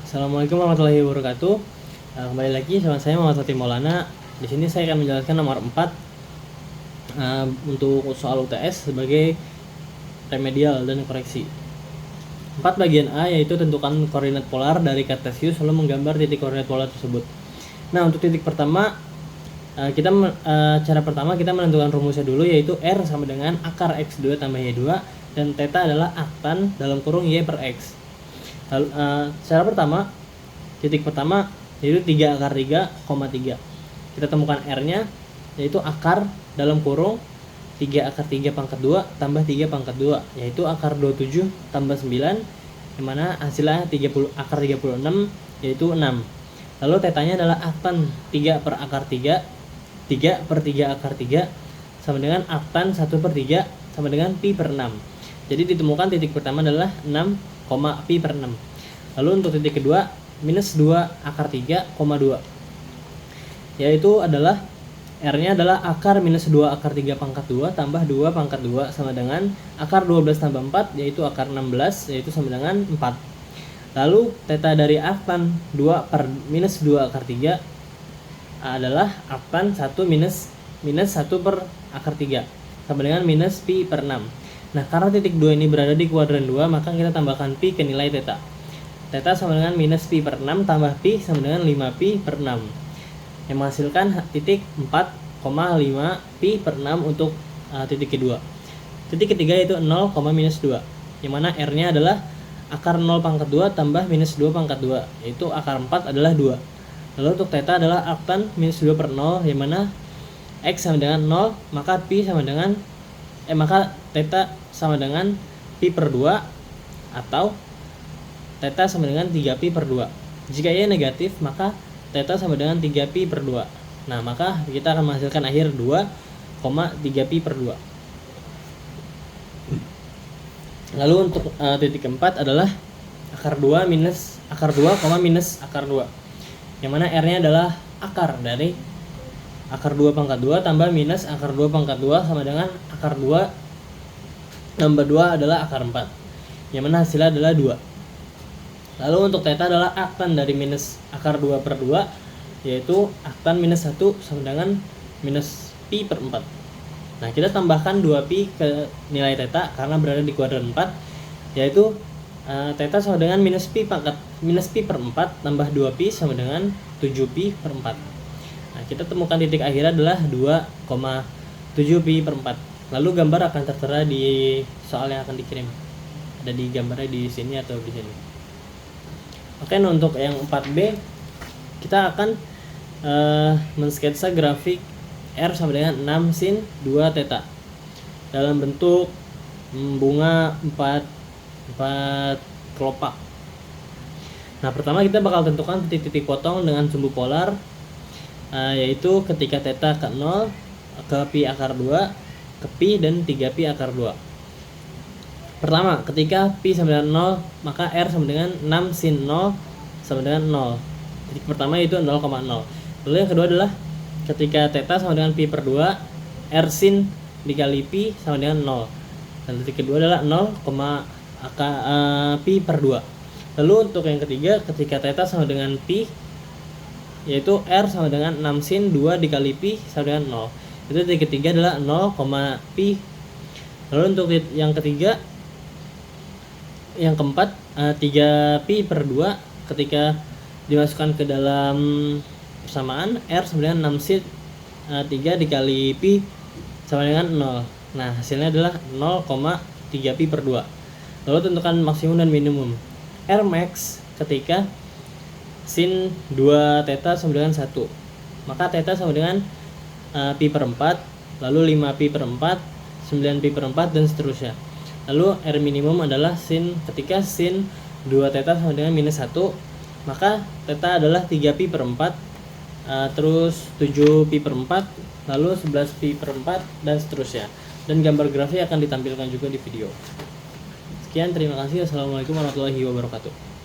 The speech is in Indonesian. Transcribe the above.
Assalamualaikum warahmatullahi wabarakatuh. Kembali lagi sama saya Muhammad Fatih Maulana. Di sini saya akan menjelaskan nomor 4 untuk soal UTS sebagai remedial dan koreksi. 4 bagian A yaitu tentukan koordinat polar dari Kartesius lalu menggambar titik koordinat polar tersebut. Nah, untuk titik pertama cara pertama kita menentukan rumusnya dulu, yaitu R sama dengan akar X2 tambah Y2 dan theta adalah aktan dalam kurung Y per X. Lalu, cara pertama, titik pertama yaitu 3 akar 3, 3. Kita temukan R-nya yaitu akar dalam kurung 3 akar 3 pangkat 2 tambah 3 pangkat 2, yaitu akar 27 tambah 9, yang mana hasilnya 30 akar 36 yaitu 6. Lalu tetanya adalah aktan 3 per akar 3, 3 per 3 akar 3 sama dengan aktan 1 per 3 sama dengan pi per 6. Jadi ditemukan titik pertama adalah 6, pi per 6. Lalu untuk titik kedua minus 2 akar 3, 2, yaitu adalah R-nya adalah akar minus 2 akar 3 pangkat 2 tambah 2 pangkat 2 sama dengan akar 12 tambah 4, yaitu akar 16, yaitu sama dengan 4. Lalu theta dari aktan 2 per minus 2 akar 3 adalah aktan 1 minus 1 per akar 3 sama dengan minus pi per 6. Nah, karena titik 2 ini berada di kuadran 2, maka kita tambahkan pi ke nilai theta. Theta sama dengan minus pi per 6 tambah pi sama dengan 5 pi per 6, yang menghasilkan titik 4,5 pi per 6 untuk titik kedua. Titik ketiga yaitu 0, minus 2, yang mana R-nya adalah akar 0 pangkat 2 tambah minus 2 pangkat 2, yaitu akar 4 adalah 2. Lalu untuk theta adalah aktan minus 2 per 0, yang mana X sama dengan 0, maka pi sama dengan maka theta sama dengan pi per 2 atau theta sama dengan 3 pi per 2. Jika Y negatif, maka theta sama dengan 3 pi per 2. Nah, maka kita akan menghasilkan akhir 2,3 pi per 2. Lalu untuk titik keempat adalah akar 2 minus akar 2, minus akar 2. Yang mana R-nya adalah akar dari akar 2 pangkat 2 tambah minus akar 2 pangkat 2 sama dengan akar 2 tambah 2 adalah akar 4. Yang mana hasilnya adalah 2. Lalu untuk theta adalah aktan dari minus akar 2 per 2, yaitu aktan minus 1 sama dengan minus pi per 4. Nah, kita tambahkan 2pi ke nilai theta karena berada di kuadran 4, yaitu theta sama dengan minus pi per 4 tambah 2pi sama dengan 7pi per 4. Nah, kita temukan titik akhirnya adalah 2,7 pi per 4. Lalu gambar akan tertera di soal yang akan dikirim. Ada di gambarnya di sini atau di sini. Oke, nah untuk yang 4B kita akan mensketsa grafik R sama dengan 6 sin 2 theta dalam bentuk bunga 4 kelopak. Nah, pertama kita bakal tentukan titik-titik potong dengan sumbu polar, yaitu ketika theta ke 0, ke pi akar 2, ke pi dan 3 pi akar 2. Pertama, ketika pi sama dengan 0, maka R sama dengan 6 sin 0 sama dengan 0. Titik pertama yaitu 0,0. Lalu yang kedua adalah ketika theta sama dengan pi per 2, R sin dikali pi sama dengan 0. Dan titik kedua adalah 0, pi per 2. Lalu untuk yang ketiga, ketika theta sama dengan pi, yaitu R sama dengan 6 sin 2 dikali pi sama dengan 0. Itu titik ketiga adalah 0, pi. Lalu untuk yang ketiga, yang keempat, 3 pi per 2 ketika dimasukkan ke dalam persamaan, R sama dengan 6 sin 3 dikali pi sama dengan 0. Nah, hasilnya adalah 0,3 pi per 2. Lalu tentukan maksimum dan minimum R max ketika sin 2 theta sama dengan 1. Maka theta sama dengan pi per 4, lalu 5 pi per 4, 9 pi per 4 dan seterusnya. Lalu R minimum adalah ketika sin 2 theta sama dengan minus 1, maka theta adalah 3 pi per 4, terus 7 pi per 4, lalu 11 pi per 4 dan seterusnya. Dan gambar grafik akan ditampilkan juga di video. Sekian, terima kasih. Assalamualaikum warahmatullahi wabarakatuh.